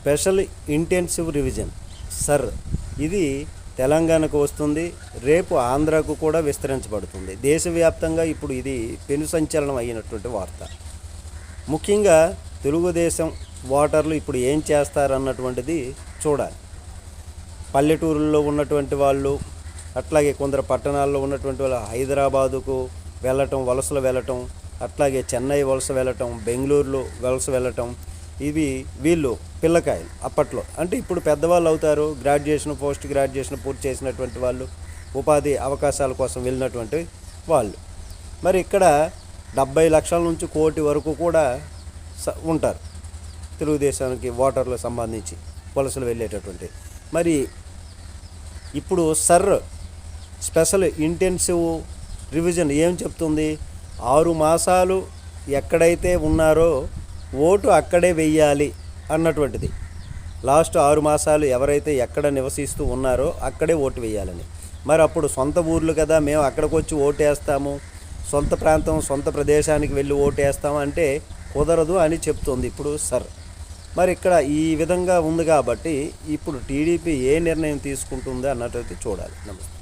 Special intensive revision sir ఇది తెలంగాణకు వస్తుంది, రేపు ఆంధ్రాకు కూడా విస్తరించబడుతుంది. దేశవ్యాప్తంగా ఇప్పుడు ఇది పెను సంచలనం అయినటువంటి వార్త. ముఖ్యంగా తెలుగుదేశం ఓటర్లు ఇప్పుడు ఏం చేస్తారన్నటువంటిది చూడాలి. పల్లెటూరుల్లో ఉన్నటువంటి వాళ్ళు, అట్లాగే కొందరు పట్టణాల్లో ఉన్నటువంటి వాళ్ళు హైదరాబాదుకు వెళ్ళటం, వలసలు వెళ్ళటం, అట్లాగే చెన్నై వలస వెళ్ళటం, బెంగళూరులో వలస వెళ్ళటం, ఇవి వీళ్ళు పిల్లకాయలు అప్పట్లో. అంటే ఇప్పుడు పెద్దవాళ్ళు అవుతారు, గ్రాడ్యుయేషన్ పోస్ట్ గ్రాడ్యుయేషన్ పూర్తి చేసినటువంటి వాళ్ళు, ఉపాధి అవకాశాల కోసం వెళ్ళినటువంటి వాళ్ళు. మరి ఇక్కడ 70 లక్షల నుంచి 1 కోటి వరకు కూడా ఉంటారు తెలుగుదేశానికి ఓటర్లకు సంబంధించి వలసలు వెళ్ళేటటువంటి. మరి ఇప్పుడు స్పెషల్ ఇంటెన్సివ్ రివిజన్ ఏం చెప్తుంది? 6 మాసాలు ఎక్కడైతే ఉన్నారో ఓటు అక్కడే వెయ్యాలి అన్నటువంటిది. లాస్ట్ 6 మాసాలు ఎవరైతే ఎక్కడ నివసిస్తూ ఉన్నారో అక్కడే ఓటు వేయాలని. మరి అప్పుడు సొంత ఊర్లు కదా, మేము అక్కడికి వచ్చి ఓటు వేస్తాము, సొంత ప్రాంతం సొంత ప్రదేశానికి వెళ్ళి ఓటు వేస్తాము అంటే కుదరదు అని చెప్తుంది ఇప్పుడు మరి ఇక్కడ ఈ విధంగా ఉంది కాబట్టి ఇప్పుడు టీడీపీ ఏ నిర్ణయం తీసుకుంటుందో అన్నట్టు చూడాలి. నమస్తే.